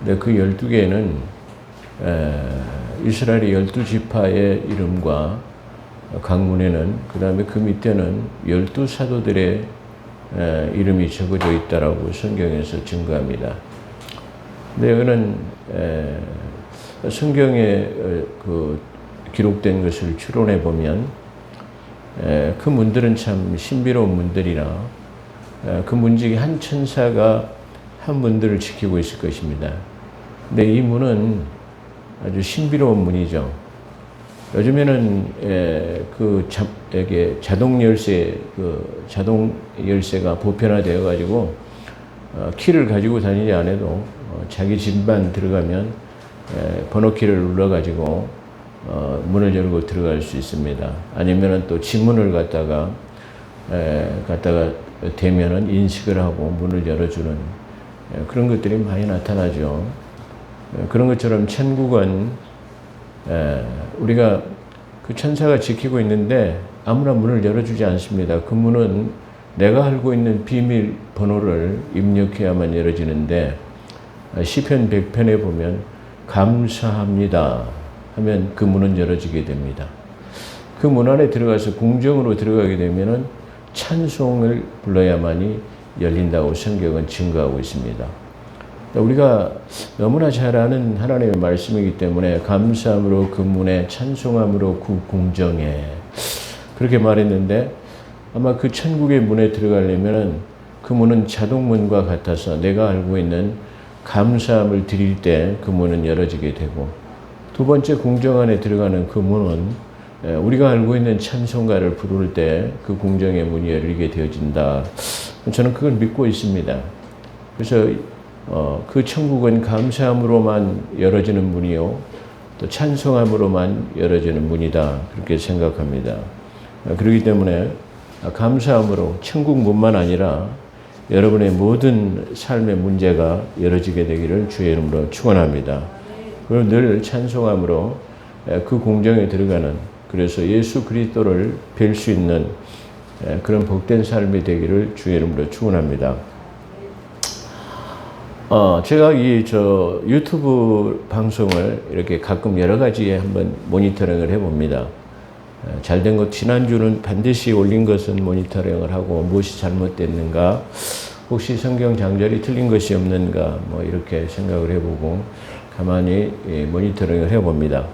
근데 그 12개는 이스라엘의 12지파의 이름과 강문에는 그 다음에 그 밑에는 12사도들의 이름이 적어져 있다라고 성경에서 증거합니다. 근데 여기는 성경에 그 기록된 것을 추론해 보면 그 문들은 참 신비로운 문들이라 그 문 중에 한 천사가 한 문들을 지키고 있을 것입니다. 근데 이 문은 아주 신비로운 문이죠. 요즘에는 자동 열쇠가 보편화되어 가지고 키를 가지고 다니지 않아도 자기 집만 들어가면 번호키를 눌러 가지고 문을 열고 들어갈 수 있습니다. 아니면은 또 지문을 갖다가 대면은 인식을 하고 문을 열어주는 그런 것들이 많이 나타나죠. 그런 것처럼 천국은 우리가 그 천사가 지키고 있는데 아무나 문을 열어주지 않습니다. 그 문은 내가 알고 있는 비밀 번호를 입력해야만 열어지는데 시편 100편에 보면 감사합니다 하면 그 문은 열어지게 됩니다. 그 문 안에 들어가서 궁정으로 들어가게 되면은 찬송을 불러야만이 열린다고 성경은 증거하고 있습니다. 우리가 너무나 잘 아는 하나님의 말씀이기 때문에 감사함으로 그 문에 찬송함으로 그 궁정에 그렇게 말했는데 아마 그 천국의 문에 들어가려면은 그 문은 자동문과 같아서 내가 알고 있는 감사함을 드릴 때 그 문은 열어지게 되고 두 번째 궁정 안에 들어가는 그 문은 우리가 알고 있는 찬송가를 부를 때 그 궁정의 문이 열리게 되어진다. 저는 그걸 믿고 있습니다. 그래서 그 천국은 감사함으로만 열어지는 문이요, 또 찬송함으로만 열어지는 문이다. 그렇게 생각합니다. 그렇기 때문에 감사함으로 천국 문만 아니라 여러분의 모든 삶의 문제가 열어지게 되기를 주의 이름으로 축원합니다. 그리고 늘 찬송함으로 그 공정에 들어가는, 그래서 예수 그리스도를 뵐 수 있는 그런 복된 삶이 되기를 주의 이름으로 축원합니다. 제가 유튜브 방송을 이렇게 가끔 여러 가지에 한번 모니터링을 해봅니다. 잘된 것, 지난주는 반드시 올린 것은 모니터링을 하고 무엇이 잘못됐는가, 혹시 성경 장절이 틀린 것이 없는가, 이렇게 생각을 해보고 가만히 모니터링을 해봅니다.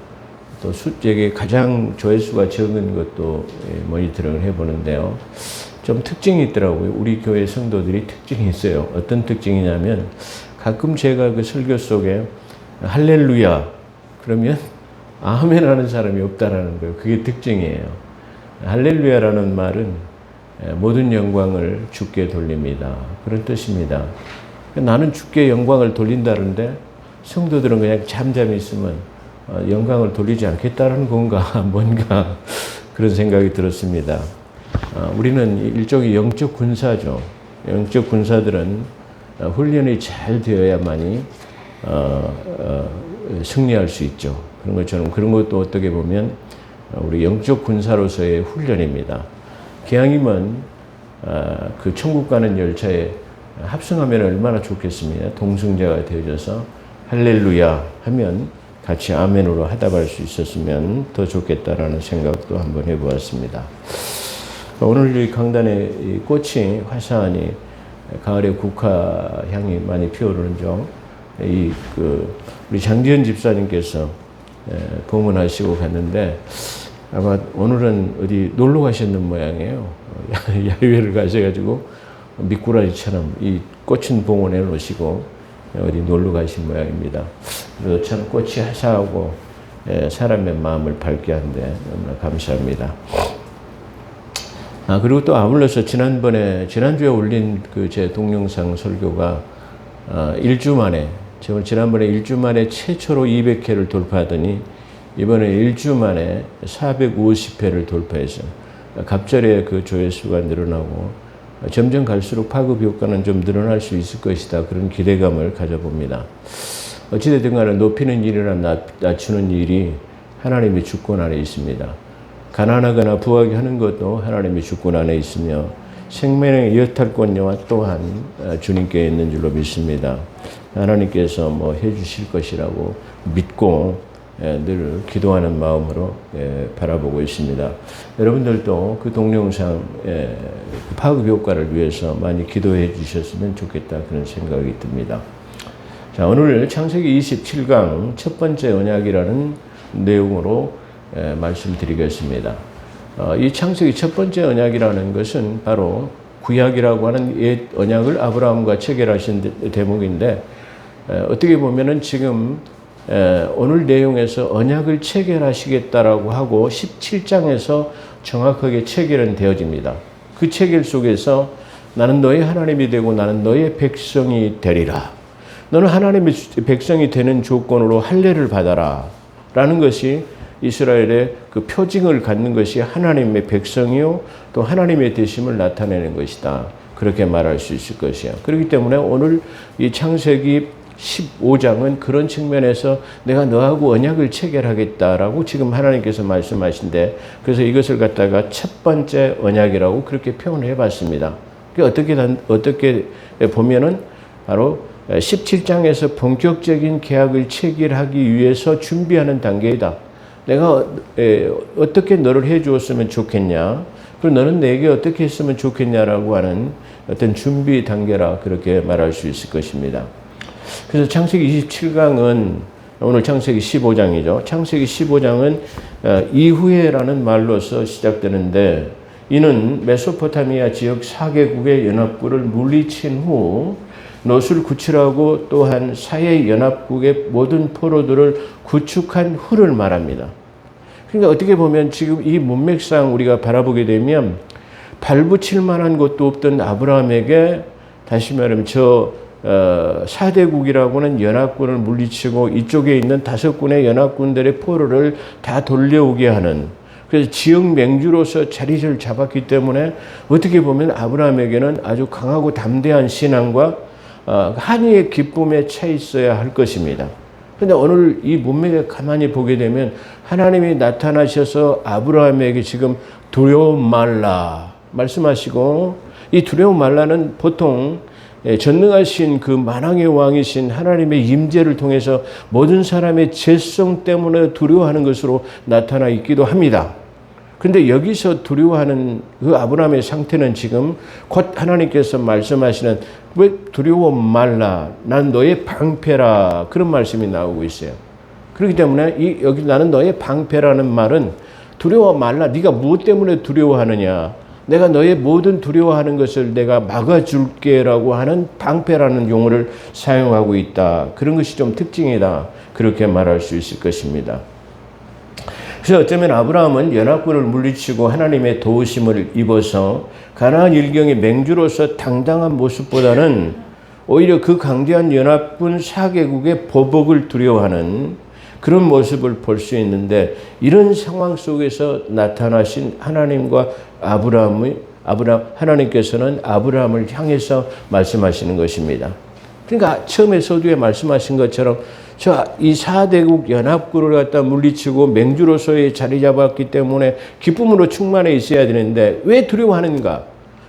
또 수적에 가장 조회수가 적은 것도 모니터링을 해보는데요. 좀 특징이 있더라고요. 우리 교회 성도들이 특징이 있어요. 어떤 특징이냐면 가끔 제가 그 설교 속에 할렐루야 그러면 아멘 하는 사람이 없다라는 거예요. 그게 특징이에요. 할렐루야라는 말은 모든 영광을 주께 돌립니다. 그런 뜻입니다. 나는 주께 영광을 돌린다는데 성도들은 그냥 잠잠히 있으면 영광을 돌리지 않겠다는 건가 뭔가 그런 생각이 들었습니다. 우리는 일종의 영적 군사죠. 영적 군사들은 훈련이 잘 되어야만이 승리할 수 있죠. 그런 것처럼 그런 것도 어떻게 보면 우리 영적 군사로서의 훈련입니다. 기왕이면 그 천국 가는 열차에 합승하면 얼마나 좋겠습니까? 동승자가 되어져서 할렐루야 하면 같이 아멘으로 화답할 수 있었으면 더 좋겠다라는 생각도 한번 해보았습니다. 오늘 이 강단에 이 꽃이 화사하니 가을에 국화향이 많이 피어오르죠. 우리 장지현 집사님께서 봉헌하시고 갔는데 아마 오늘은 어디 놀러 가셨는 모양이에요. 야외를 가셔가지고 미꾸라지처럼 이 꽃은 봉헌해 놓으시고 어디 놀러 가신 모양입니다. 그래서 참 꽃이 화사하고 사람의 마음을 밝게 한데 너무나 감사합니다. 그리고 또 아울러서 지난주에 올린 그 제 동영상 설교가 1주 만에, 지난번에 1주 만에 최초로 200회를 돌파하더니 이번에 1주 만에 450회를 돌파해서 갑절에 그 조회수가 늘어나고 점점 갈수록 파급 효과는 좀 늘어날 수 있을 것이다. 그런 기대감을 가져봅니다. 어찌됐든 간에 높이는 일이나 낮추는 일이 하나님의 주권 안에 있습니다. 가난하거나 부하게 하는 것도 하나님의 주권 안에 있으며 생명의 여탈권료와 또한 주님께 있는 줄로 믿습니다. 하나님께서 뭐 해주실 것이라고 믿고 늘 기도하는 마음으로 바라보고 있습니다. 여러분들도 그 동영상 파급 효과를 위해서 많이 기도해 주셨으면 좋겠다 그런 생각이 듭니다. 자, 오늘 창세기 27강 첫 번째 언약이라는 내용으로 말씀드리겠습니다. 이 창세기 첫 번째 언약이라는 것은 바로 구약이라고 하는 옛 언약을 아브라함과 체결하신 대목인데, 어떻게 보면은 지금 오늘 내용에서 언약을 체결하시겠다라고 하고 17장에서 정확하게 체결은 되어집니다. 그 체결 속에서 나는 너의 하나님이 되고 나는 너의 백성이 되리라. 너는 하나님의 백성이 되는 조건으로 할례를 받아라. 라는 것이 이스라엘의 그 표징을 갖는 것이 하나님의 백성이요 또 하나님의 되심을 나타내는 것이다. 그렇게 말할 수 있을 것이야. 그렇기 때문에 오늘 이 창세기 15장은 그런 측면에서 내가 너하고 언약을 체결하겠다라고 지금 하나님께서 말씀하신데, 그래서 이것을 갖다가 첫 번째 언약이라고 그렇게 표현해 봤습니다. 어떻게 보면은 바로 17장에서 본격적인 계약을 체결하기 위해서 준비하는 단계이다. 내가 어떻게 너를 해 주었으면 좋겠냐, 그리고 너는 내게 어떻게 했으면 좋겠냐라고 하는 어떤 준비 단계라 그렇게 말할 수 있을 것입니다. 그래서 창세기 27강은 오늘 창세기 15장이죠. 창세기 15장은 이후에라는 말로서 시작되는데, 이는 메소포타미아 지역 4개국의 연합군을 물리친 후 롯을 구출하고 또한 사해 연합국의 모든 포로들을 구축한 후를 말합니다. 그러니까 어떻게 보면 지금 이 문맥상 우리가 바라보게 되면 발붙일 만한 곳도 없던 아브라함에게 다시 말하면 4대국이라고는 연합군을 물리치고 이쪽에 있는 5군의 연합군들의 포로를 다 돌려오게 하는, 그래서 지역 맹주로서 자리를 잡았기 때문에 어떻게 보면 아브라함에게는 아주 강하고 담대한 신앙과 한이의 기쁨에 차 있어야 할 것입니다. 그런데 오늘 이 문맥에 가만히 보게 되면 하나님이 나타나셔서 아브라함에게 지금 두려움 말라 말씀하시고, 이 두려움 말라는 보통 전능하신 그 만왕의 왕이신 하나님의 임재를 통해서 모든 사람의 죄성 때문에 두려워하는 것으로 나타나 있기도 합니다. 그런데 여기서 두려워하는 그 아브라함의 상태는 지금 곧 하나님께서 말씀하시는 왜 두려워 말라, 난 너의 방패라, 그런 말씀이 나오고 있어요. 그렇기 때문에 여기 나는 너의 방패라는 말은 두려워 말라, 네가 무엇 때문에 두려워하느냐, 내가 너의 모든 두려워하는 것을 내가 막아줄게라고 하는 방패라는 용어를 사용하고 있다. 그런 것이 좀 특징이다. 그렇게 말할 수 있을 것입니다. 그래서 어쩌면 아브라함은 연합군을 물리치고 하나님의 도우심을 입어서 가나안 일경의 맹주로서 당당한 모습보다는 오히려 그 강대한 연합군 4개국의 보복을 두려워하는 그런 모습을 볼 수 있는데, 이런 상황 속에서 나타나신 하나님과 하나님께서는 아브라함을 향해서 말씀하시는 것입니다. 그러니까 처음에 서두에 말씀하신 것처럼 이 4대국 연합군을 갖다 물리치고 맹주로서의 자리 잡았기 때문에 기쁨으로 충만해 있어야 되는데 왜 두려워하는가?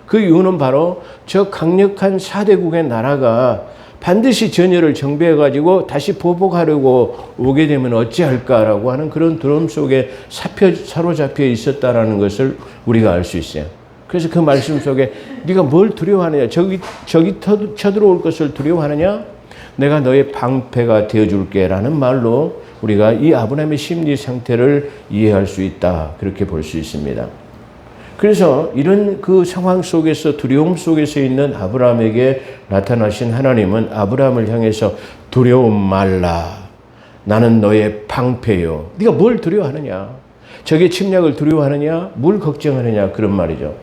그 이유는 바로 저 강력한 4대국의 나라가 반드시 전열을 정비해가지고 다시 보복하려고 오게 되면 어찌할까라고 하는 그런 두려움 속에 사로잡혀 있었다라는 것을 우리가 알 수 있어요. 그래서 그 말씀 속에 네가 뭘 두려워하느냐? 저기 쳐들어올 것을 두려워하느냐? 내가 너의 방패가 되어줄게라는 말로 우리가 이 아브라함의 심리 상태를 이해할 수 있다. 그렇게 볼 수 있습니다. 그래서 이런 그 상황 속에서 두려움 속에서 있는 아브라함에게 나타나신 하나님은 아브라함을 향해서 두려움 말라. 나는 너의 방패요. 네가 뭘 두려워하느냐? 적의 침략을 두려워하느냐? 뭘 걱정하느냐? 그런 말이죠.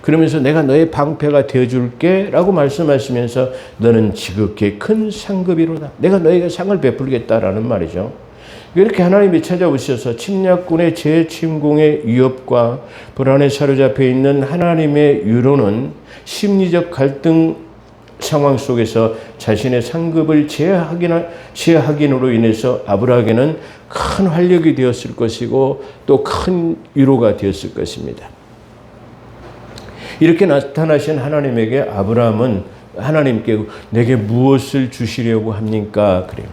그러면서 내가 너의 방패가 되어줄게 라고 말씀하시면서 너는 지극히 큰 상급이로다. 내가 너에게 상을 베풀겠다라는 말이죠. 이렇게 하나님이 찾아오셔서 침략군의 재침공의 위협과 불안에 사로잡혀 있는 하나님의 유로는 심리적 갈등 상황 속에서 자신의 상급을 제하긴으로 인해서 아브라함에게는 큰 활력이 되었을 것이고 또 큰 위로가 되었을 것입니다. 이렇게 나타나신 하나님에게 아브라함은 하나님께 내게 무엇을 주시려고 합니까? 그래요.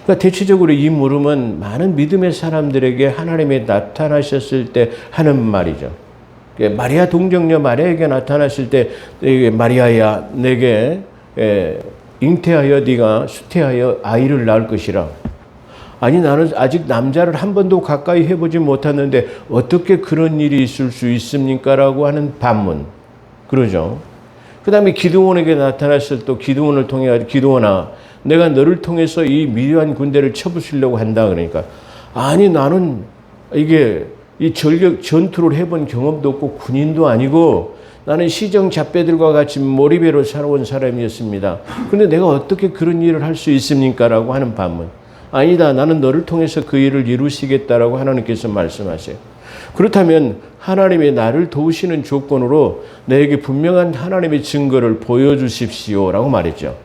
그러니까 대체적으로 이 물음은 많은 믿음의 사람들에게 하나님이 나타나셨을 때 하는 말이죠. 마리아 동정녀 마리아에게 나타났을 때 마리아야 내게 잉태하여 네가 수태하여 아이를 낳을 것이라. 아니 나는 아직 남자를 한 번도 가까이 해보지 못했는데 어떻게 그런 일이 있을 수 있습니까? 라고 하는 반문. 그러죠. 그 다음에 기드온에게 나타났을 때 기드온을 통해 기드온아 내가 너를 통해서 이 미디안 군대를 쳐부수려고 한다. 그러니까 아니 나는 이게 이 전투를 해본 경험도 없고 군인도 아니고 나는 시정 잡배들과 같이 몰입배로 살아온 사람이었습니다. 그런데 내가 어떻게 그런 일을 할 수 있습니까? 라고 하는 반문. 아니다. 나는 너를 통해서 그 일을 이루시겠다라고 하나님께서 말씀하세요. 그렇다면 하나님이 나를 도우시는 조건으로 내게 분명한 하나님의 증거를 보여주십시오라고 말했죠.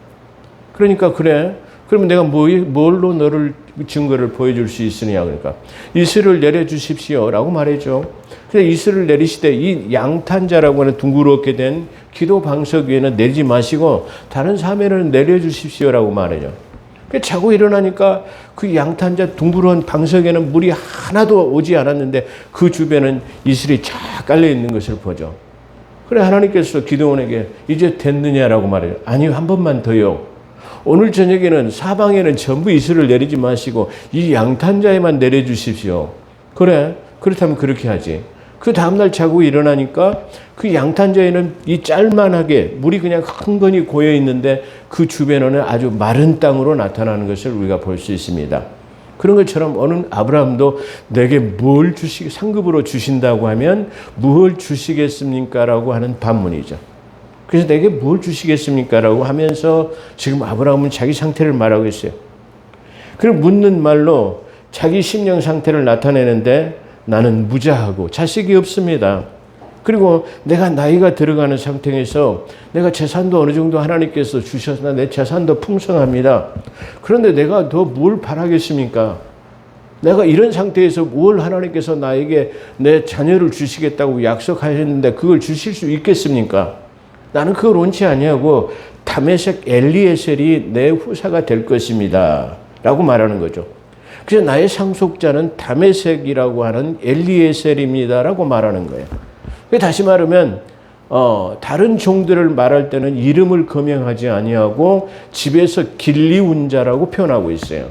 그러니까 그래. 그러면 내가 뭘로 너를 증거를 보여줄 수 있으냐 그러니까 이슬을 내려주십시오라고 말했죠. 그래서 이슬을 내리시되 이 양탄자라고 하는 둥그렇게 된 기도 방석 위에는 내리지 마시고 다른 사면을 내려주십시오라고 말해요. 자고 일어나니까 그 양탄자 둥그런 방석에는 물이 하나도 오지 않았는데 그 주변은 이슬이 쫙 깔려 있는 것을 보죠. 그래 하나님께서 기드온에게 이제 됐느냐라고 말해요. 아니요 한 번만 더요. 오늘 저녁에는 사방에는 전부 이슬을 내리지 마시고 이 양탄자에만 내려주십시오. 그래 그렇다면 그렇게 하지. 그 다음날 자고 일어나니까 그 양탄자에는 이 짤만하게 물이 그냥 흥건히 고여 있는데 그 주변에는 아주 마른 땅으로 나타나는 것을 우리가 볼 수 있습니다. 그런 것처럼 어느 아브라함도 내게 뭘 상급으로 주신다고 하면 무엇을 주시겠습니까? 라고 하는 반문이죠. 그래서 내게 뭘 주시겠습니까? 라고 하면서 지금 아브라함은 자기 상태를 말하고 있어요. 그걸 묻는 말로 자기 심령 상태를 나타내는데 나는 무자하고 자식이 없습니다. 그리고 내가 나이가 들어가는 상태에서 내가 재산도 어느 정도 하나님께서 주셔서 내 재산도 풍성합니다. 그런데 내가 더 뭘 바라겠습니까? 내가 이런 상태에서 뭘 하나님께서 나에게 내 자녀를 주시겠다고 약속하셨는데 그걸 주실 수 있겠습니까? 나는 그걸 원치 아니하고 다메섹 엘리에셀이 내 후사가 될 것입니다. 라고 말하는 거죠. 그래서 나의 상속자는 다메섹이라고 하는 엘리에셀입니다. 라고 말하는 거예요. 다시 말하면 다른 종들을 말할 때는 이름을 거명하지 아니하고 집에서 길리운 자라고 표현하고 있어요.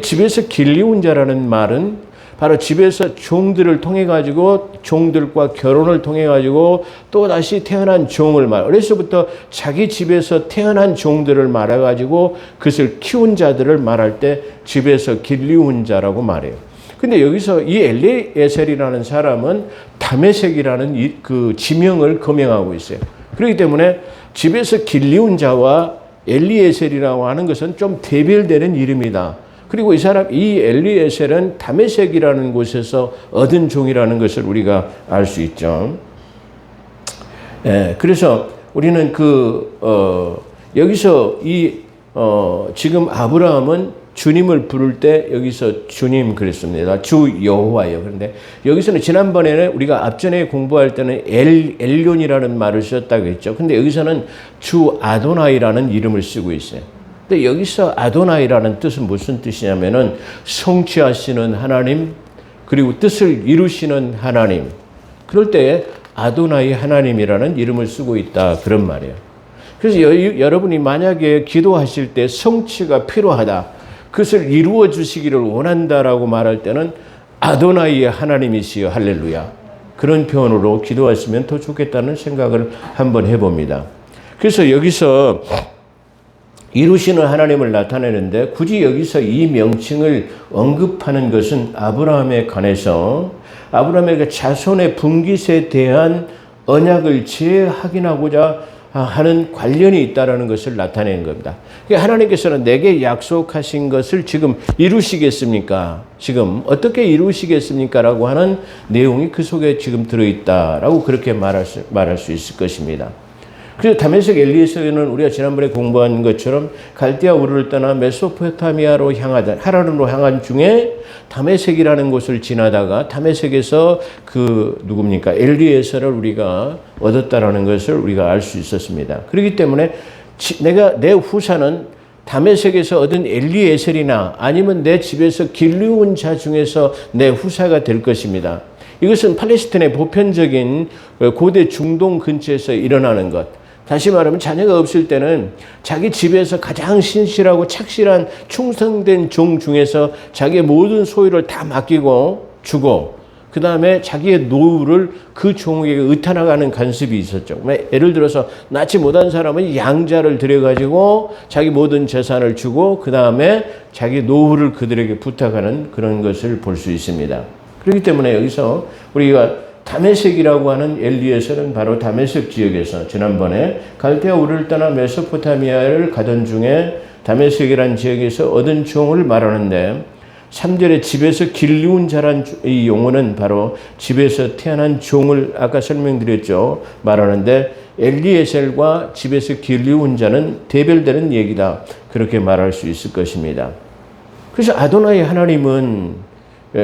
집에서 길리운 자라는 말은 바로 집에서 종들을 통해 가지고 종들과 결혼을 통해 가지고 또 다시 태어난 종을 어려서부터 자기 집에서 태어난 종들을 말해 가지고 그것을 키운 자들을 말할 때 집에서 길리운 자라고 말해요. 근데 여기서 이 엘리에셀이라는 사람은 다메섹이라는 그 지명을 거명하고 있어요. 그렇기 때문에 집에서 길리운 자와 엘리에셀이라고 하는 것은 좀 대별되는 이름이다. 그리고 이 엘리에셀은 다메섹이라는 곳에서 얻은 종이라는 것을 우리가 알 수 있죠. 그래서 우리는 여기서 지금 아브라함은 주님을 부를 때 여기서 주님 그랬습니다. 주 여호와예요. 그런데 여기서는 지난번에는 우리가 앞전에 공부할 때는 엘론이라는 말을 썼다고 했죠. 근데 여기서는 주 아도나이라는 이름을 쓰고 있어요. 근데 여기서 아도나이라는 뜻은 무슨 뜻이냐면은 성취하시는 하나님, 그리고 뜻을 이루시는 하나님. 그럴 때 아도나이 하나님이라는 이름을 쓰고 있다. 그런 말이에요. 그래서 여러분이 만약에 기도하실 때 성취가 필요하다. 그것을 이루어 주시기를 원한다라고 말할 때는 아도나이의 하나님이시여 할렐루야. 그런 표현으로 기도하시면 더 좋겠다는 생각을 한번 해봅니다. 그래서 여기서 이루시는 하나님을 나타내는데 굳이 여기서 이 명칭을 언급하는 것은 아브라함에 관해서 아브라함의 자손의 분깃에 대한 언약을 재확인하고자 하는 관련이 있다는 것을 나타내는 겁니다. 하나님께서는 내게 약속하신 것을 지금 이루시겠습니까? 지금 어떻게 이루시겠습니까? 라고 하는 내용이 그 속에 지금 들어있다라고 그렇게 말할 수 있을 것입니다. 그래서 다메섹 엘리에서는 우리가 지난번에 공부한 것처럼 갈대아 우르를 떠나 메소포타미아로 향하다, 하란으로 향한 중에 다메섹이라는 곳을 지나다가 다메섹에서 누굽니까? 엘리에서를 우리가 얻었다라는 것을 우리가 알 수 있었습니다. 그렇기 때문에 내 후사는 다메섹에서 얻은 엘리에셀이나 아니면 내 집에서 길르온 자 중에서 내 후사가 될 것입니다. 이것은 팔레스타인의 보편적인 고대 중동 근처에서 일어나는 것. 다시 말하면 자녀가 없을 때는 자기 집에서 가장 신실하고 착실한 충성된 종 중에서 자기의 모든 소유를 다 맡기고 주고 그 다음에 자기의 노후를 그 종에게 의탁하는 관습이 있었죠. 예를 들어서 낳지 못한 사람은 양자를 들여가지고 자기 모든 재산을 주고 그 다음에 자기 노후를 그들에게 부탁하는 그런 것을 볼 수 있습니다. 그렇기 때문에 여기서 우리가 다메섹이라고 하는 엘리에셀은 바로 다메섹 지역에서 지난번에 갈대아 우르를 떠나 메소포타미아를 가던 중에 다메섹이라는 지역에서 얻은 종을 말하는데 3절에 집에서 길르온 자란 이 용어는 바로 집에서 태어난 종을 아까 설명드렸죠. 말하는데 엘리에셀과 집에서 길르온 자는 대별되는 얘기다. 그렇게 말할 수 있을 것입니다. 그래서 아도나이 하나님은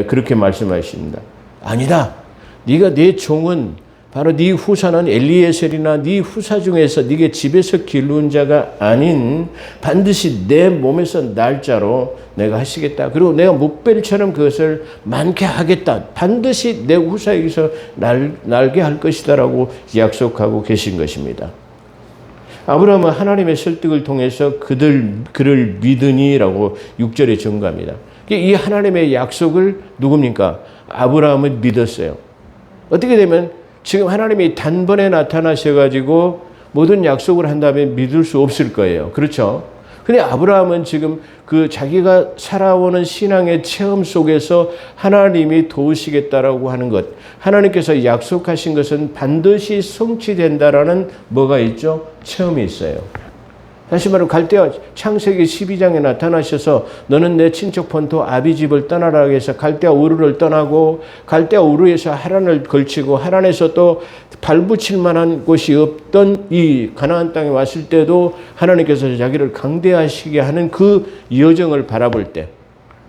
그렇게 말씀하십니다. 아니다. 네가 네 종은 바로 네 후사는 엘리에셀이나 네 후사 중에서 네게 집에서 기르는 자가 아닌 반드시 내 몸에서 날 자로 내가 하시겠다. 그리고 내가 목벨처럼 그것을 많게 하겠다. 반드시 내 후사에게서 날게 할 것이다라고 약속하고 계신 것입니다. 아브라함은 하나님의 설득을 통해서 그를 믿으니라고 6절에 증거합니다. 이 하나님의 약속을 누굽니까? 아브라함은 믿었어요. 어떻게 되면 지금 하나님이 단번에 나타나셔가지고 모든 약속을 한다면 믿을 수 없을 거예요. 그렇죠? 근데 아브라함은 지금 자기가 살아오는 신앙의 체험 속에서 하나님이 도우시겠다라고 하는 것, 하나님께서 약속하신 것은 반드시 성취된다라는 뭐가 있죠? 체험이 있어요. 다시 말하면 갈대아 창세기 12장에 나타나셔서 너는 내 친척 본토 아비 집을 떠나라 해서 갈대아 우르를 떠나고 갈대아 우르에서 하란을 걸치고 하란에서 또 발붙일 만한 곳이 없던 이 가나안 땅에 왔을 때도 하나님께서 자기를 강대하시게 하는 그 여정을 바라볼 때,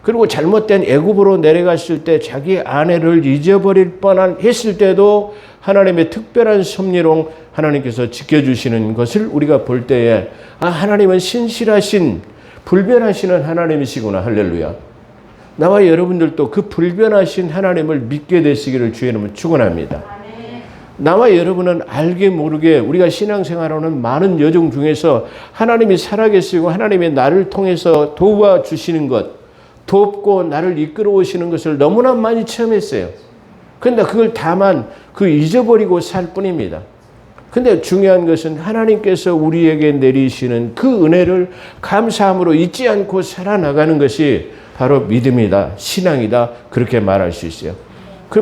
그리고 잘못된 애굽으로 내려갔을 때 자기 아내를 잊어버릴 뻔한 했을 때도 하나님의 특별한 섭리로 하나님께서 지켜주시는 것을 우리가 볼 때에 하나님은 신실하신 불변하시는 하나님이시구나. 할렐루야. 나와 여러분들도 그 불변하신 하나님을 믿게 되시기를 주의 이름으로 축원합니다. 나와 여러분은 알게 모르게 우리가 신앙생활하는 많은 여정 중에서 하나님이 살아계시고 하나님의 나를 통해서 도와주시는 것, 돕고 나를 이끌어 오시는 것을 너무나 많이 체험했어요. 그런데 그걸 다만 잊어버리고 살 뿐입니다. 근데 중요한 것은 하나님께서 우리에게 내리시는 그 은혜를 감사함으로 잊지 않고 살아나가는 것이 바로 믿음이다, 신앙이다, 그렇게 말할 수 있어요.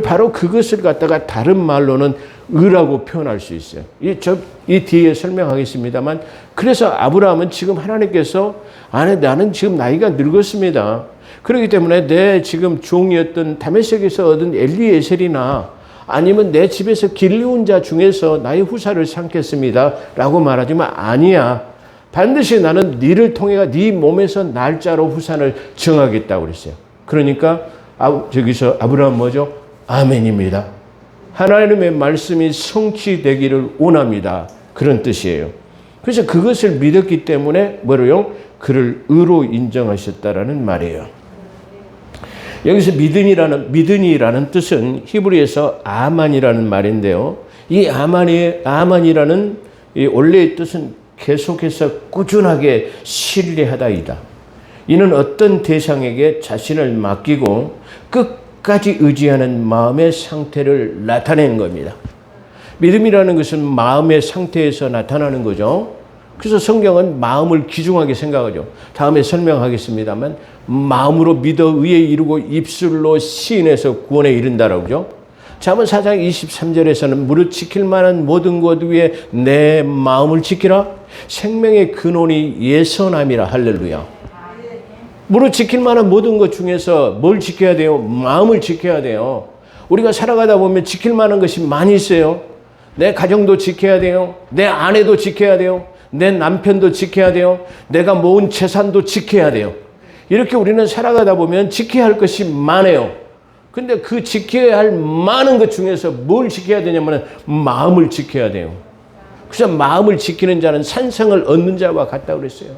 바로 그것을 갖다가 다른 말로는 의라고 표현할 수 있어요. 이 뒤에 설명하겠습니다만, 그래서 아브라함은 지금 하나님께서 나는 지금 나이가 늙었습니다. 그렇기 때문에 내 지금 종이었던 다메섹에서 얻은 엘리에셀이나 아니면 내 집에서 길르온 자 중에서 나의 후사를 삼겠습니다 라고 말하지만 아니야. 반드시 나는 네를 통해 네 몸에서 날짜로 후산을 정하겠다고 그랬어요. 그러니까 저기서 아브라함 뭐죠? 아멘입니다. 하나님의 말씀이 성취되기를 원합니다. 그런 뜻이에요. 그래서 그것을 믿었기 때문에 뭐로요? 그를 의로 인정하셨다라는 말이에요. 여기서 믿으니라는 뜻은 히브리에서 아만이라는 말인데요. 이 아만이라는 이 원래의 뜻은 계속해서 꾸준하게 신뢰하다이다. 이는 어떤 대상에게 자신을 맡기고 끝까지 의지하는 마음의 상태를 나타내는 겁니다. 믿음이라는 것은 마음의 상태에서 나타나는 거죠. 그래서 성경은 마음을 귀중하게 생각하죠. 다음에 설명하겠습니다만 마음으로 믿어 의에 이르고 입술로 시인해서 구원에 이른다라고 그러죠. 잠언 4장 23절에서는 무릇 지킬 만한 모든 것 위에 내 마음을 지키라. 생명의 근원이 예선함이라. 할렐루야. 무릇 지킬 만한 모든 것 중에서 뭘 지켜야 돼요? 마음을 지켜야 돼요. 우리가 살아가다 보면 지킬 만한 것이 많이 있어요. 내 가정도 지켜야 돼요. 내 아내도 지켜야 돼요. 내 남편도 지켜야 돼요. 내가 모은 재산도 지켜야 돼요. 이렇게 우리는 살아가다 보면 지켜야 할 것이 많아요. 근데 그 지켜야 할 많은 것 중에서 뭘 지켜야 되냐면 마음을 지켜야 돼요. 그래서 마음을 지키는 자는 산성을 얻는 자와 같다고 그랬어요.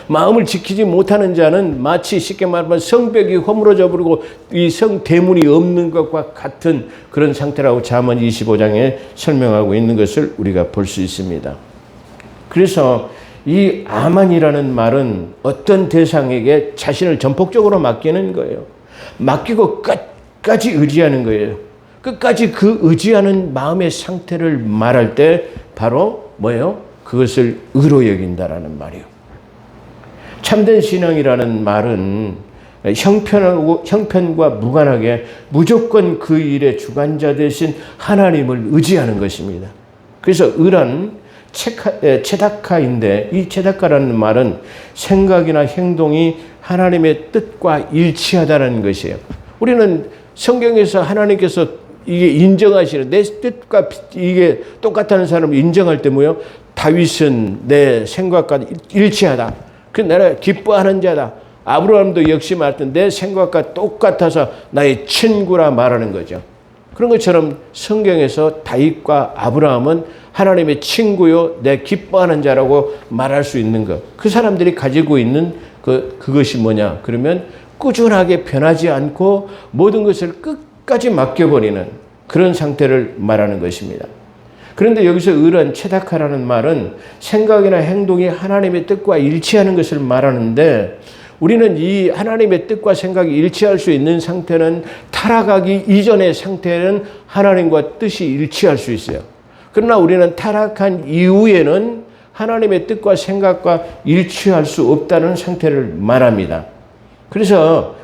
마음을 지키지 못하는 자는 마치 쉽게 말하면 성벽이 허물어져 버리고 이 성 대문이 없는 것과 같은 그런 상태라고 잠언 25장에 설명하고 있는 것을 우리가 볼 수 있습니다. 그래서 이 아만이라는 말은 어떤 대상에게 자신을 전폭적으로 맡기는 거예요. 맡기고 끝까지 의지하는 거예요. 끝까지 그 의지하는 마음의 상태를 말할 때 바로 뭐예요? 그것을 의로 여긴다라는 말이에요. 참된 신앙이라는 말은 형편과 무관하게 무조건 그 일의 주관자 되신 하나님을 의지하는 것입니다. 그래서 의란 체다카인데 이 체다카라는 말은 생각이나 행동이 하나님의 뜻과 일치하다는 것이에요. 우리는 성경에서 하나님께서 이게 인정하시는 내 뜻과 이게 똑같다는 사람을 인정할 때 뭐예요? 다윗은 내 생각과 일치하다. 그 나라 기뻐하는 자다. 아브라함도 역시 말했던 내 생각과 똑같아서 나의 친구라 말하는 거죠. 그런 것처럼 성경에서 다윗과 아브라함은 하나님의 친구요, 내 기뻐하는 자라고 말할 수 있는 것. 그 사람들이 가지고 있는 그것이 뭐냐? 그러면 꾸준하게 변하지 않고 모든 것을 끝까지 맡겨버리는 그런 상태를 말하는 것입니다. 그런데 여기서 의란 체다카라는 말은 생각이나 행동이 하나님의 뜻과 일치하는 것을 말하는데 우리는 이 하나님의 뜻과 생각이 일치할 수 있는 상태는 타락하기 이전의 상태는 하나님과 뜻이 일치할 수 있어요. 그러나 우리는 타락한 이후에는 하나님의 뜻과 생각과 일치할 수 없다는 상태를 말합니다. 그래서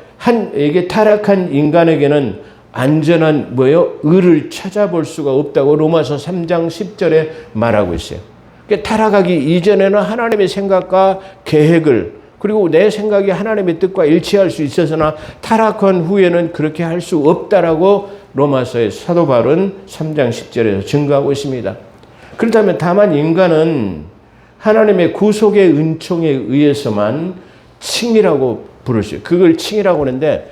이게 타락한 인간에게는 안전한 의를 찾아볼 수가 없다고 로마서 3장 10절에 말하고 있어요. 그러니까 타락하기 이전에는 하나님의 생각과 계획을 그리고 내 생각이 하나님의 뜻과 일치할 수 있어서나 타락한 후에는 그렇게 할 수 없다라고 로마서의 사도 바울은 3장 10절에서 증거하고 있습니다. 그렇다면 다만 인간은 하나님의 구속의 은총에 의해서만 칭이라고 부를 수 있어요. 그걸 칭이라고 하는데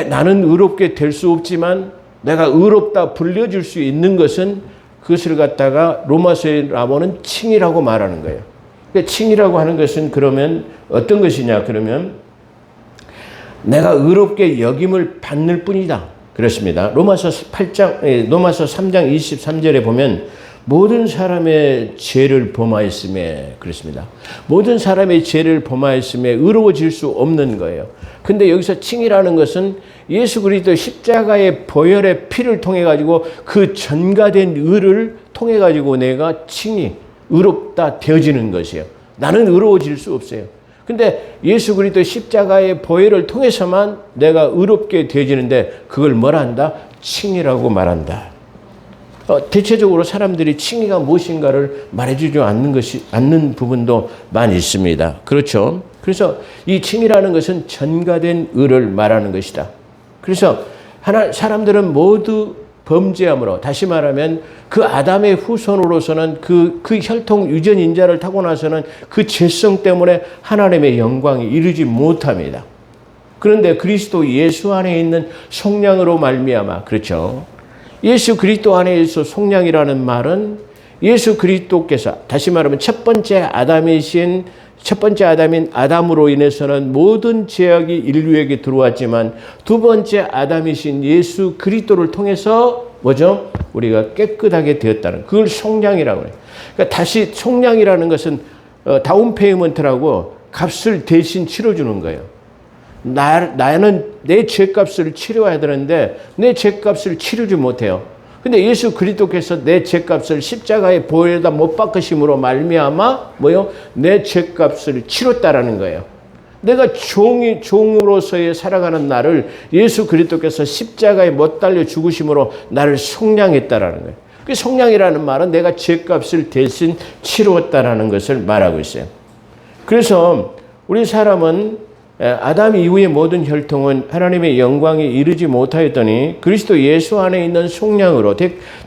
나는 의롭게 될 수 없지만 내가 의롭다 불려줄 수 있는 것은 그것을 갖다가 로마서에 나오는 칭이라고 말하는 거예요. 그러니까 칭이라고 하는 것은 그러면 어떤 것이냐 그러면 내가 의롭게 여김을 받는 뿐이다. 그렇습니다. 로마서 3장 23절에 보면 모든 사람의 죄를 범하였음에 그렇습니다. 모든 사람의 죄를 범하였음에 의로워질 수 없는 거예요. 근데 여기서 칭이라는 것은 예수 그리스도 십자가의 보혈의 피를 통해 가지고 그 전가된 의를 통해 가지고 내가 칭이 의롭다 되어지는 것이에요. 나는 의로워질 수 없어요. 근데 예수 그리스도 십자가의 보혈을 통해서만 내가 의롭게 되어지는데 그걸 뭐라 한다? 칭이라고 말한다. 대체적으로 사람들이 칭의가 무엇인가를 말해주지 않는 부분도 많이 있습니다. 그렇죠? 그래서 이 칭의라는 것은 전가된 의를 말하는 것이다. 그래서 사람들은 모두 범죄함으로 다시 말하면 그 아담의 후손으로서는 그 혈통 유전 인자를 타고 나서는 그 죄성 때문에 하나님의 영광에 이르지 못합니다. 그런데 그리스도 예수 안에 있는 속량으로 말미암아 그렇죠? 예수 그리스도 안에서 속량이라는 말은 예수 그리스도께서 다시 말하면 첫 번째 아담인 아담으로 인해서는 모든 죄악이 인류에게 들어왔지만 두 번째 아담이신 예수 그리스도를 통해서 뭐죠? 우리가 깨끗하게 되었다는 그걸 속량이라고 해요. 그러니까 다시 속량이라는 것은 다운 페이먼트라고 값을 대신 치러주는 거예요. 나는 내 죄값을 치러야 되는데 내 죄값을 치르지 못해요. 근데 예수 그리스도께서 내 죄값을 십자가의 보혈에다 못 박으심으로 말미암아 내 죄값을 치렀다라는 거예요. 내가 종으로서의 살아가는 나를 예수 그리스도께서 십자가에 못 달려 죽으심으로 나를 속량했다라는 거예요. 그 속량이라는 말은 내가 죄값을 대신 치루었다라는 것을 말하고 있어요. 그래서 우리 사람은 아담 이후의 모든 혈통은 하나님의 영광에 이르지 못하였더니 그리스도 예수 안에 있는 속량으로,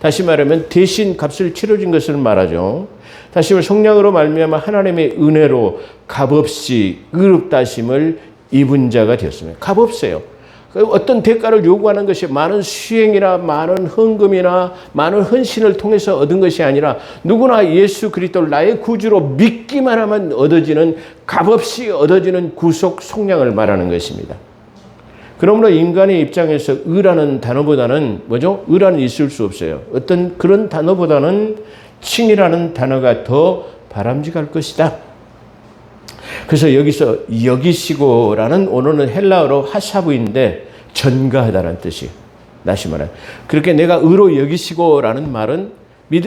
다시 말하면 대신 값을 치러진 것을 말하죠. 다시 말해 속량으로 말미암아 하나님의 은혜로 값없이 의롭다 하심을 입은 자가 되었습니다. 값없어요. 어떤 대가를 요구하는 것이 많은 수행이나 많은 헌금이나 많은 헌신을 통해서 얻은 것이 아니라 누구나 예수 그리스도를 나의 구주로 믿기만 하면 얻어지는, 값없이 얻어지는 구속 속량을 말하는 것입니다. 그러므로 인간의 입장에서 의라는 단어보다는 뭐죠? 의라는 있을 수 없어요. 어떤 그런 단어보다는 칭이라는 단어가 더 바람직할 것이다. 그래서 여기서 여기시고라는 언어는 헬라어로 하사부인데 전가하다는 뜻이, 다시 말해 그렇게 내가 의로 여기시고라는 말은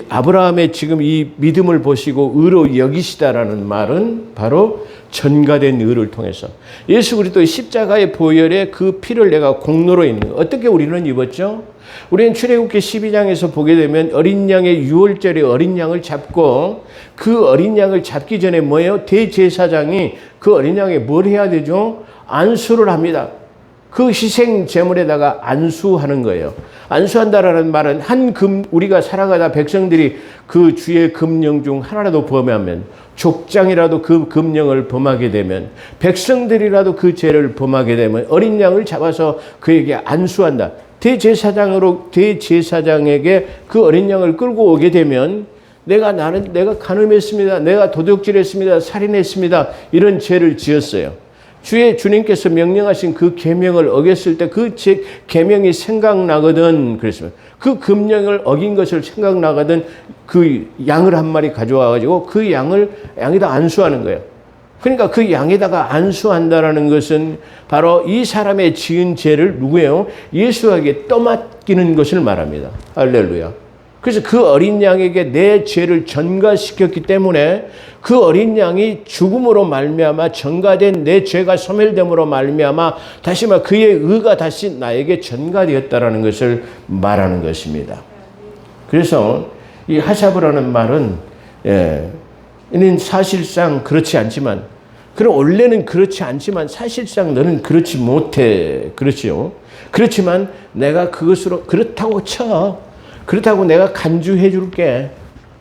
아브라함의 지금 이 믿음을 보시고 의로 여기시다라는 말은 바로 전가된 의를 통해서 예수 그리스도의 십자가의 보혈에 그 피를 내가 공로로 입는, 어떻게 우리는 입었죠? 우리는 출애굽기 12장에서 보게 되면 어린 양의 유월절에 어린 양을 잡고 그 어린 양을 잡기 전에 뭐예요? 대제사장이 그 어린 양에 뭘 해야 되죠? 안수를 합니다. 그 희생 제물에다가 안수하는 거예요. 안수한다라는 말은 우리가 살아가다 백성들이 그 주의 금령 중 하나라도 범하면, 족장이라도 그 금령을 범하게 되면, 백성들이라도 그 죄를 범하게 되면 어린 양을 잡아서 그에게 안수한다. 대제사장에게 그 어린 양을 끌고 오게 되면 내가 간음했습니다. 내가 도둑질했습니다. 살인했습니다. 이런 죄를 지었어요. 주님께서 명령하신 그 계명을 어겼을 때 그 계명이 생각나거든 그랬습니다. 그 금령을 어긴 것을 생각나거든 그 양을 한 마리 가져와 가지고 그 양에다 안수하는 거예요. 그러니까 그 양에다가 안수한다라는 것은 바로 이 사람의 지은 죄를 누구예요? 예수에게 떠맡기는 것을 말합니다. 할렐루야. 그래서 그 어린 양에게 내 죄를 전가시켰기 때문에 그 어린 양이 죽음으로 말미암아 전가된 내 죄가 소멸됨으로 말미암아 다시 말해 그의 의가 다시 나에게 전가되었다라는 것을 말하는 것입니다. 그래서 이 하사브라는 말은 이는 사실상 그렇지 않지만, 그럼 원래는 그렇지 않지만 사실상 너는 그렇지 못해. 그렇지요. 그렇지만 내가 그것으로 그렇다고 쳐. 그렇다고 내가 간주해 줄게.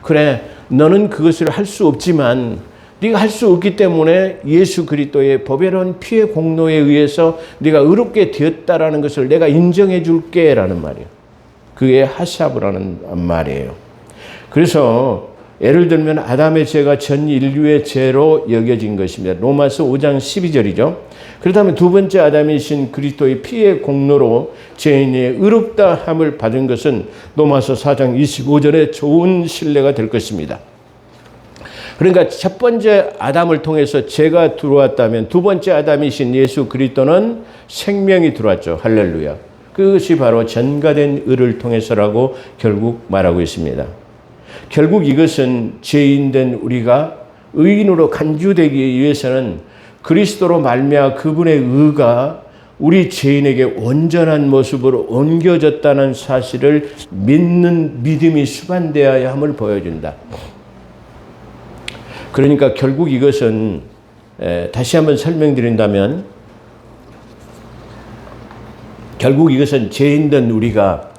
그래, 너는 그것을 할 수 없지만 네가 할 수 없기 때문에 예수 그리스도의 보배로운 피의 공로에 의해서 네가 의롭게 되었다라는 것을 내가 인정해 줄게라는 말이에요. 그게 하사브라는 말이에요. 그래서 예를 들면 아담의 죄가 전 인류의 죄로 여겨진 것입니다. 로마서 5장 12절이죠. 그렇다면 두 번째 아담이신 그리스도의 피의 공로로 죄인의 의롭다함을 받은 것은 로마서 4장 25절에 좋은 신뢰가 될 것입니다. 그러니까 첫 번째 아담을 통해서 죄가 들어왔다면 두 번째 아담이신 예수 그리스도는 생명이 들어왔죠. 할렐루야. 그것이 바로 전가된 의를 통해서라고 결국 말하고 있습니다. 결국 이것은 죄인된 우리가 의인으로 간주되기 위해서는 그리스도로 말미암아 그분의 의가 우리 죄인에게 온전한 모습으로 옮겨졌다는 사실을 믿는 믿음이 수반되어야 함을 보여준다. 그러니까 결국 이것은 다시 한번 설명드린다면 결국 이것은 죄인된 우리가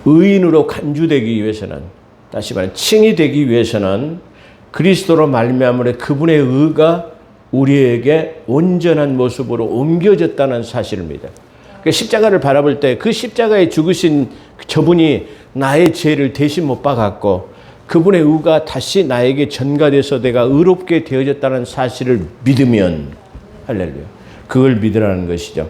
의인으로 간주되기 위해서는, 다시 말해 칭이 되기 위해서는 그리스도로 말미암아 그분의 의가 우리에게 온전한 모습으로 옮겨졌다는 사실을 믿어요. 그러니까 십자가를 바라볼 때 그 십자가에 죽으신 저분이 나의 죄를 대신 못 박았고 그분의 의가 다시 나에게 전가돼서 내가 의롭게 되어졌다는 사실을 믿으면, 할렐루야, 그걸 믿으라는 것이죠.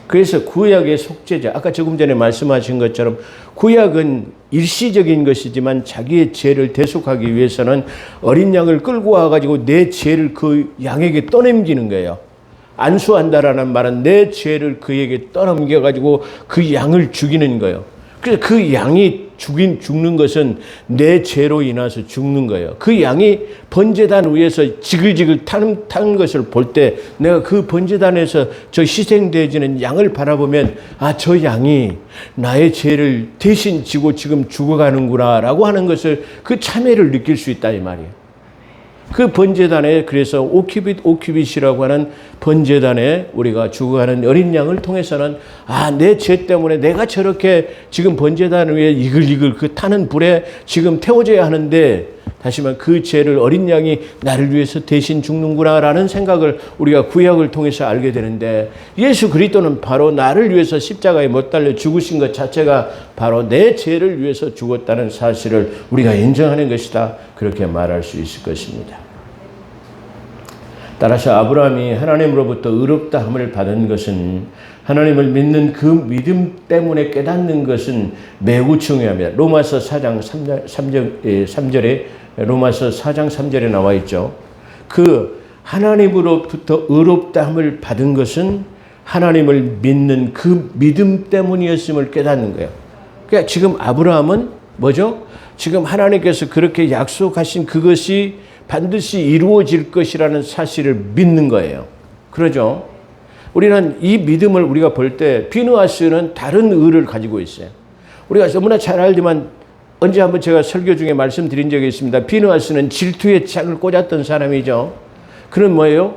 그래서 구약의 속죄자, 아까 조금 전에 말씀하신 것처럼 구약은 일시적인 것이지만 자기의 죄를 대속하기 위해서는 어린 양을 끌고 와가지고 내 죄를 그 양에게 떠넘기는 거예요. 안수한다라는 말은 내 죄를 그에게 떠넘겨가지고 그 양을 죽이는 거예요. 그래서 그 양이 죽는 것은 내 죄로 인해서 죽는 거예요. 그 양이 번제단 위에서 지글지글 타는 것을 볼 때 내가 그 번제단에서 저 희생되어지는 양을 바라보면 아, 저 양이 나의 죄를 대신 지고 지금 죽어가는구나 라고 하는 것을 그 참회를 느낄 수 있다 이 말이에요. 그 번제단에 그래서 오큐빗이라고 하는 번제단에 우리가 죽어가는 어린 양을 통해서는 내 죄 때문에 내가 저렇게 지금 번제단 위에 이글이글 그 타는 불에 지금 태워져야 하는데 다시 말하면 그 죄를 어린 양이 나를 위해서 대신 죽는구나라는 생각을 우리가 구약을 통해서 알게 되는데 예수 그리스도는 바로 나를 위해서 십자가에 못 달려 죽으신 것 자체가 바로 내 죄를 위해서 죽었다는 사실을 우리가 인정하는 것이다. 그렇게 말할 수 있을 것입니다. 따라서 아브라함이 하나님으로부터 의롭다 함을 받은 것은 하나님을 믿는 그 믿음 때문에 깨닫는 것은 매우 중요합니다. 로마서 4장 3절에 로마서 4장 3절에 나와 있죠. 그 하나님으로부터 의롭다 함을 받은 것은 하나님을 믿는 그 믿음 때문이었음을 깨닫는 거예요. 그러니까 지금 아브라함은 뭐죠? 지금 하나님께서 그렇게 약속하신 그것이 반드시 이루어질 것이라는 사실을 믿는 거예요. 그러죠? 우리는 이 믿음을 우리가 볼 때 비느하스는 다른 의를 가지고 있어요. 우리가 너무나 잘 알지만 언제 한번 제가 설교 중에 말씀드린 적이 있습니다. 비느하스는 질투의 창을 꽂았던 사람이죠. 그는 뭐예요?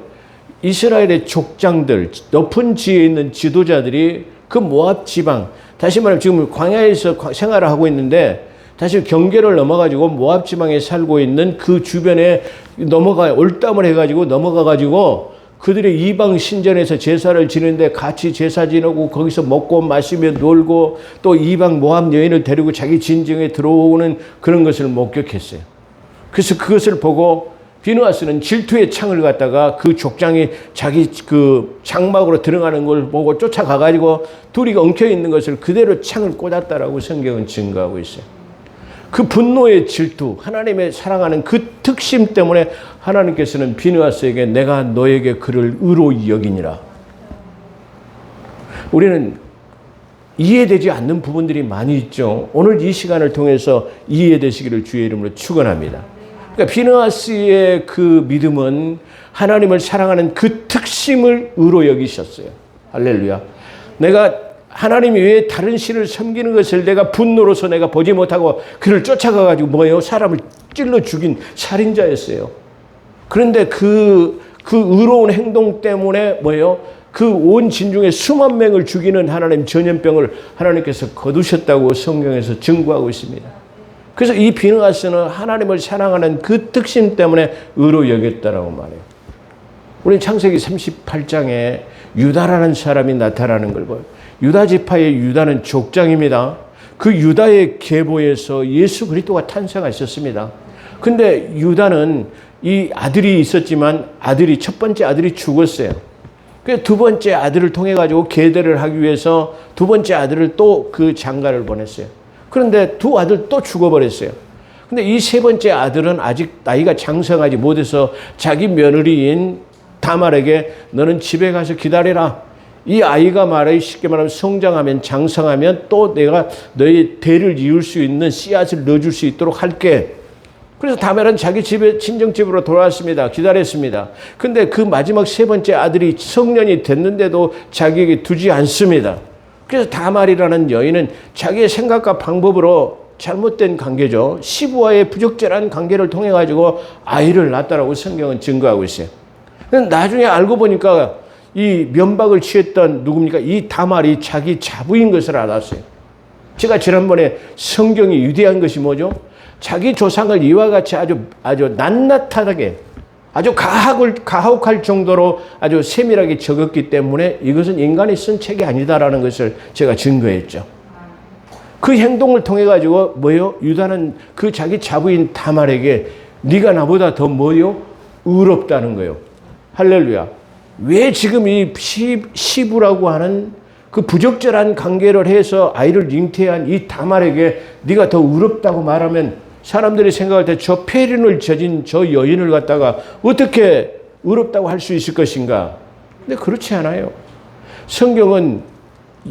이스라엘의 족장들, 높은 지에 있는 지도자들이 그 모압 지방, 다시 말하면 지금 광야에서 생활을 하고 있는데 다시 경계를 넘어가지고 모압 지방에 살고 있는 그 주변에 올담을 해가지고 넘어가가지고 그들의 이방 신전에서 제사를 지내는데 같이 제사 지내고 거기서 먹고 마시며 놀고 또 이방 모압 여인을 데리고 자기 진정에 들어오는 그런 것을 목격했어요. 그래서 그것을 보고 비느하스는 질투의 창을 갖다가 그 족장이 자기 그 장막으로 들어가는 걸 보고 쫓아가가지고 둘이 엉켜 있는 것을 그대로 창을 꽂았다라고 성경은 증거하고 있어요. 그 분노의 질투, 하나님의 사랑하는 그 특심 때문에 하나님께서는 비느하스에게 내가 너에게 그를 의로 여기니라. 우리는 이해되지 않는 부분들이 많이 있죠. 오늘 이 시간을 통해서 이해되시기를 주의 이름으로 축원합니다. 그러니까 비느하스의 그 믿음은 하나님을 사랑하는 그 특심을 의로 여기셨어요. 할렐루야. 내가 하나님 외에 다른 신을 섬기는 것을 내가 분노로서 내가 보지 못하고 그를 쫓아가가지고 뭐예요? 사람을 찔러 죽인 살인자였어요. 그런데 그 의로운 행동 때문에 뭐예요? 그 온 진중에 수만 명을 죽이는 하나님 전염병을 하나님께서 거두셨다고 성경에서 증거하고 있습니다. 그래서 이 비느하스는 하나님을 사랑하는 그 특심 때문에 의로 여겼다라고 말해요. 우리는 창세기 38장에 유다라는 사람이 나타나는 걸 봐요. 유다 지파의 유다는 족장입니다. 그 유다의 계보에서 예수 그리스도가 탄생하셨습니다. 근데 유다는 이 아들이 있었지만 첫 번째 아들이 죽었어요. 그래서 두 번째 아들을 통해 가지고 계대를 하기 위해서 두 번째 아들을 또 그 장가를 보냈어요. 그런데 두 아들 또 죽어버렸어요. 근데 이 세 번째 아들은 아직 나이가 장성하지 못해서 자기 며느리인 다말에게 너는 집에 가서 기다리라. 이 아이가 쉽게 말하면 성장하면 장성하면 또 내가 너의 대를 이을 수 있는 씨앗을 넣어줄 수 있도록 할게. 그래서 다말은 자기 집에 친정집으로 돌아왔습니다. 기다렸습니다. 근데 그 마지막 세 번째 아들이 성년이 됐는데도 자기에게 두지 않습니다. 그래서 다말이라는 여인은 자기의 생각과 방법으로 잘못된 관계죠. 시부와의 부적절한 관계를 통해 가지고 아이를 낳았다라고 성경은 증거하고 있어요. 나중에 알고 보니까 이 면박을 취했던 누굽니까? 이 다말이 자기 자부인 것을 알았어요. 제가 지난번에 성경이 위대한 것이 뭐죠? 자기 조상을 이와 같이 아주 낱낱하게 아주 가혹할 정도로 아주 세밀하게 적었기 때문에 이것은 인간이 쓴 책이 아니다라는 것을 제가 증거했죠. 그 행동을 통해 가지고 뭐요? 유다는 그 자기 자부인 다말에게 네가 나보다 더 뭐요? 의롭다는 거예요. 할렐루야. 왜 지금 이 시부라고 하는 그 부적절한 관계를 해서 아이를 잉태한 이 다말에게 네가 더 의롭다고 말하면 사람들이 생각할 때 저 폐륜을 저진 저 여인을 갖다가 어떻게 의롭다고 할 수 있을 것인가? 근데 그렇지 않아요. 성경은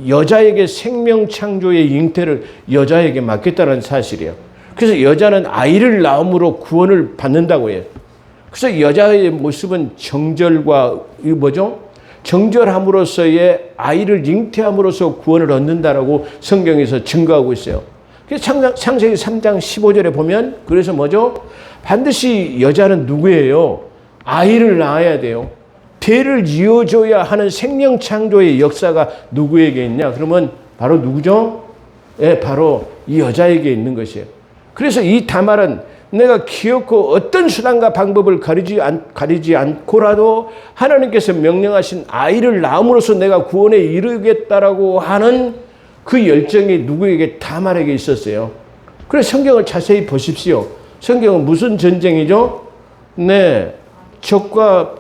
여자에게 생명 창조의 잉태를 여자에게 맡겼다는 사실이에요. 그래서 여자는 아이를 낳음으로 구원을 받는다고 해요. 그래서 여자의 모습은 정절과 정절함으로써의 아이를 잉태함으로써 구원을 얻는다라고 성경에서 증거하고 있어요. 그래서 창세기 3장 15절에 보면 그래서 반드시 여자는 누구예요? 아이를 낳아야 돼요. 배를 이어줘야 하는 생명 창조의 역사가 누구에게 있냐? 그러면 바로 누구죠? 예, 바로 이 여자에게 있는 것이에요. 그래서 이 다말은 내가 기어코 어떤 수단과 방법을 가리지 않고라도 하나님께서 명령하신 아이를 낳음으로써 내가 구원에 이르겠다라고 하는 그 열정이 누구에게 다말에게 있었어요. 그래서 성경을 자세히 보십시오. 성경은 무슨 전쟁이죠? 네, 적과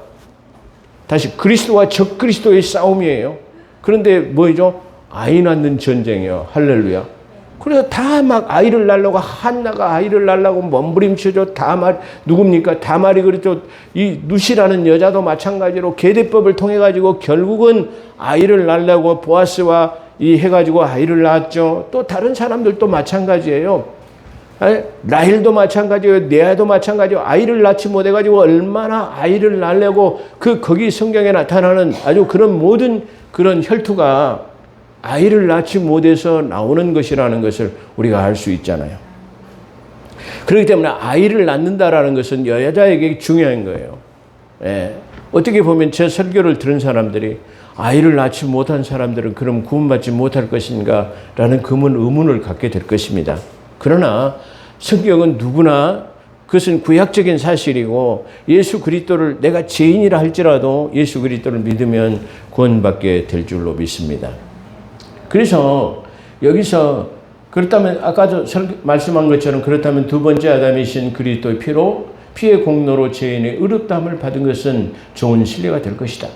다시 그리스도와 적 그리스도의 싸움이에요. 그런데 뭐죠? 아이 낳는 전쟁이에요. 할렐루야. 그래서 다 막 아이를 낳으려고 한나가 아이를 낳으려고 몸부림쳐줘. 다말 누굽니까? 다말이 그랬죠. 이 누시라는 여자도 마찬가지로 계대법을 통해 가지고 결국은 아이를 낳으려고 보아스와 이 해가지고 아이를 낳았죠. 또 다른 사람들도 마찬가지예요. 라헬도 마찬가지예요. 레아도 마찬가지예요. 아이를 낳지 못해가지고 얼마나 아이를 낳으려고 거기 성경에 나타나는 아주 그런 모든 그런 혈투가 아이를 낳지 못해서 나오는 것이라는 것을 우리가 알 수 있잖아요. 그렇기 때문에 아이를 낳는다라는 것은 여자에게 중요한 거예요. 예. 어떻게 보면 제 설교를 들은 사람들이 아이를 낳지 못한 사람들은 그럼 구원받지 못할 것인가 라는 의문을 갖게 될 것입니다. 그러나 성경은 누구나 그것은 구약적인 사실이고 예수 그리스도를 내가 죄인이라 할지라도 예수 그리스도를 믿으면 구원받게 될 줄로 믿습니다. 그래서 여기서 그렇다면 아까 말씀한 것처럼 그렇다면 두 번째 아담이신 그리스도의 피의 공로로 죄인의 의롭다함을 받은 것은 좋은 신뢰가 될 것이다.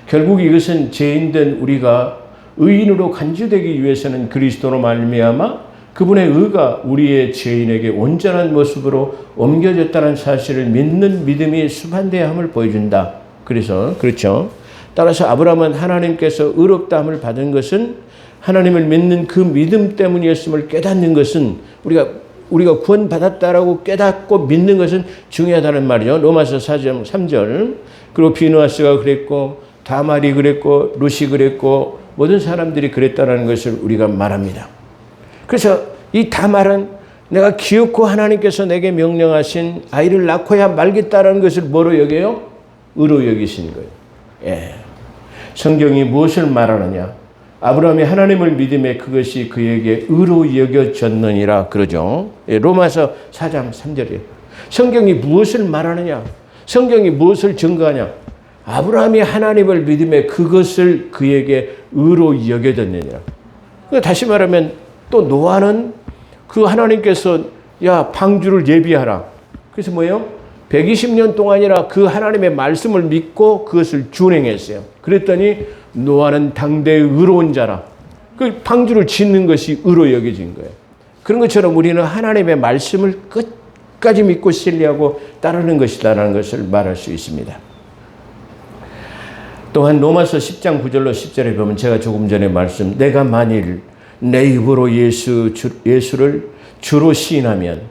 결국 이것은 죄인된 우리가 의인으로 간주되기 위해서는 그리스도로 말미암아 그분의 의가 우리의 죄인에게 온전한 모습으로 옮겨졌다는 사실을 믿는 믿음이 수반되어야 함을 보여준다. 그래서 그렇죠. 따라서 아브라함은 하나님께서 의롭다함을 받은 것은 하나님을 믿는 그 믿음 때문이었음을 깨닫는 것은 우리가 구원받았다라고 깨닫고 믿는 것은 중요하다는 말이죠. 로마서 4장 3절. 그리고 비누아스가 그랬고 다말이 그랬고 루시 그랬고 모든 사람들이 그랬다는 것을 우리가 말합니다. 그래서 이 다말은 내가 기어코 하나님께서 내게 명령하신 아이를 낳고야 말겠다라는 것을 뭐로 여겨요? 의로 여기신 거예요. 예. 성경이 무엇을 말하느냐? 아브라함이 하나님을 믿음에 그것이 그에게 의로 여겨졌느니라 그러죠. 예, 로마서 4장 3절이에요. 성경이 무엇을 말하느냐? 성경이 무엇을 증거하냐? 아브라함이 하나님을 믿음에 그것을 그에게 의로 여겨졌느니라. 다시 말하면 또 노아는 그 하나님께서 야 방주를 예비하라. 그래서 뭐예요? 120년 동안이나 그 하나님의 말씀을 믿고 그것을 준행했어요. 그랬더니 노아는 당대의 의로운 자라. 그 방주를 짓는 것이 의로 여겨진 거예요. 그런 것처럼 우리는 하나님의 말씀을 끝까지 믿고 신뢰하고 따르는 것이다라는 것을 말할 수 있습니다. 또한 로마서 10장 9절로 10절에 보면 제가 조금 전에 내가 만일 내 입으로 예수를 주로 시인하면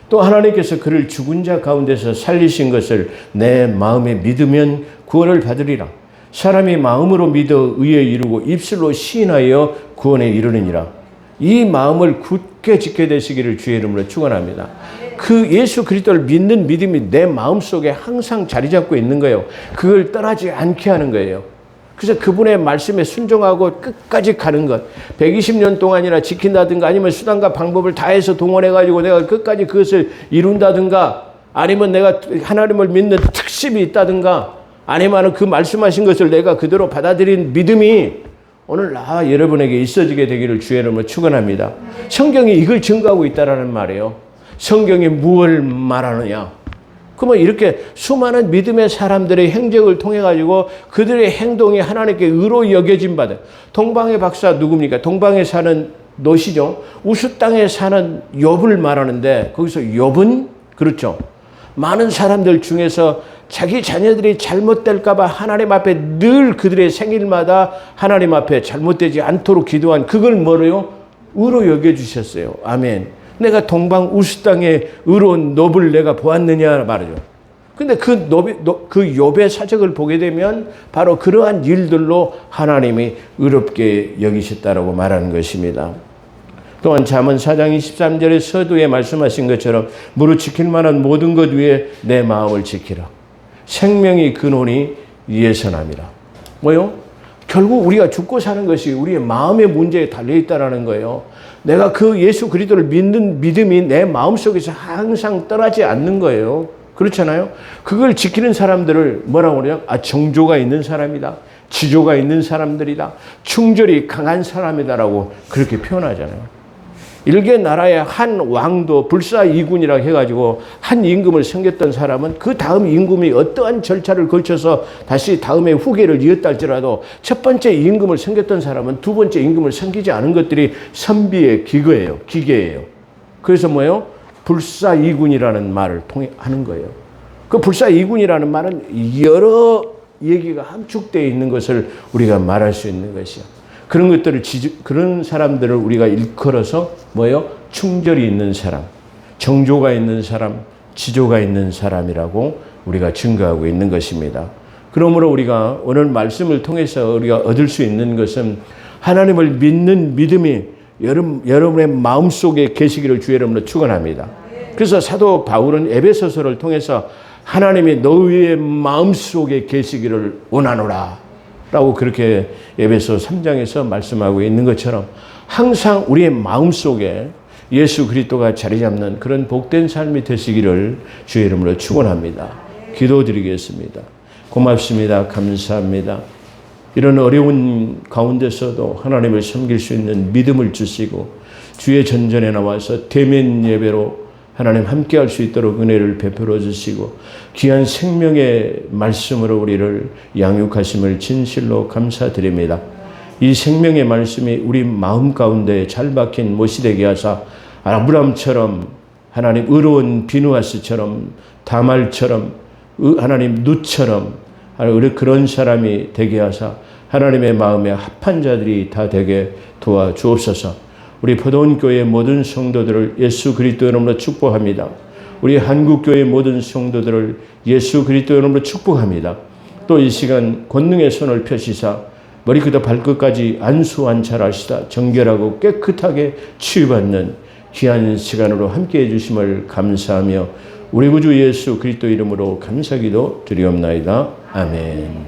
또 하나님께서 그를 죽은 자 가운데서 살리신 것을 내 마음에 믿으면 구원을 받으리라. 사람이 마음으로 믿어 의에 이르고 입술로 시인하여 구원에 이르느니라. 이 마음을 굳게 지켜 되시기를 주의 이름으로 축원합니다. 그 예수 그리스도를 믿는 믿음이 내 마음속에 항상 자리 잡고 있는 거예요. 그걸 떠나지 않게 하는 거예요. 그래서 그분의 말씀에 순종하고 끝까지 가는 것. 120년 동안이나 지킨다든가 아니면 수단과 방법을 다해서 동원해가지고 내가 끝까지 그것을 이룬다든가 아니면 내가 하나님을 믿는 특심이 있다든가 아니면 그 말씀하신 것을 내가 그대로 받아들인 믿음이 오늘 나 여러분에게 있어지게 되기를 주의 이름으로 축원합니다. 성경이 이걸 증거하고 있다라는 말이에요. 성경이 무엇을 말하느냐? 그러면 이렇게 수많은 믿음의 사람들의 행적을 통해 가지고 그들의 행동이 하나님께 의로 여겨진 바다. 동방의 박사 누굽니까? 동방에 사는 롯이죠. 우수 땅에 사는 욥을 말하는데 거기서 욥은 그렇죠. 많은 사람들 중에서 자기 자녀들이 잘못될까 봐 하나님 앞에 늘 그들의 생일마다 하나님 앞에 잘못되지 않도록 기도한 그걸 뭐래요? 의로 여겨주셨어요. 아멘. 내가 동방 우수 땅에 의로운 욥을 내가 보았느냐 말이죠. 근데 그 욥의 사적을 보게 되면 바로 그러한 일들로 하나님이 의롭게 여기셨다라고 말하는 것입니다. 또한 잠언 4장 23절의 서두에 말씀하신 것처럼 무릇 지킬 만한 모든 것 위에 내 마음을 지키라. 생명이 근원이 예선함이라. 뭐요? 결국 우리가 죽고 사는 것이 우리의 마음의 문제에 달려있다는 거예요. 내가 그 예수 그리스도를 믿는 믿음이 내 마음속에서 항상 떠나지 않는 거예요. 그렇잖아요. 그걸 지키는 사람들을 뭐라고 그래요? 정조가 있는 사람이다. 지조가 있는 사람들이다. 충절이 강한 사람이다라고 그렇게 표현하잖아요. 일개 나라의 한 왕도 불사이군이라고 해가지고 한 임금을 섬겼던 사람은 그 다음 임금이 어떠한 절차를 거쳐서 다시 다음에 후계를 이었다 할지라도 첫 번째 임금을 섬겼던 사람은 두 번째 임금을 섬기지 않은 것들이 선비의 기계예요. 그래서 뭐예요? 불사이군이라는 말을 통해 하는 거예요. 그 불사이군이라는 말은 여러 얘기가 함축되어 있는 것을 우리가 말할 수 있는 것이요. 그런 것들을 그런 사람들을 우리가 일컬어서 뭐예요? 충절이 있는 사람, 정조가 있는 사람, 지조가 있는 사람이라고 우리가 증거하고 있는 것입니다. 그러므로 우리가 오늘 말씀을 통해서 우리가 얻을 수 있는 것은 하나님을 믿는 믿음이 여러분의 마음속에 계시기를 주의 이름으로 축원합니다. 그래서 사도 바울은 에베소서를 통해서 하나님이 너희의 마음속에 계시기를 원하노라 라고 그렇게 에베소 3장에서 말씀하고 있는 것처럼 항상 우리의 마음속에 예수 그리스도가 자리 잡는 그런 복된 삶이 되시기를 주의 이름으로 축원합니다. 기도드리겠습니다. 고맙습니다. 감사합니다. 이런 어려운 가운데서도 하나님을 섬길 수 있는 믿음을 주시고 주의 전전에 나와서 대면 예배로 하나님 함께 할 수 있도록 은혜를 베풀어 주시고 귀한 생명의 말씀으로 우리를 양육하심을 진실로 감사드립니다. 이 생명의 말씀이 우리 마음 가운데 잘 박힌 못이 되게 하사 아브람처럼 하나님 의로운 비누아스처럼 다말처럼 하나님 누처럼 그런 사람이 되게 하사 하나님의 마음에 합한 자들이 다 되게 도와주옵소서. 우리 포도원교회 모든 성도들을 예수 그리스도 이름으로 축복합니다. 우리 한국교회 모든 성도들을 예수 그리스도 이름으로 축복합니다. 또 이 시간 권능의 손을 펴시사 머리부터 발끝까지 안수안찰하시다 정결하고 깨끗하게 치유받는 귀한 시간으로 함께해 주심을 감사하며 우리 구주 예수 그리스도 이름으로 감사기도 드리옵나이다. 아멘.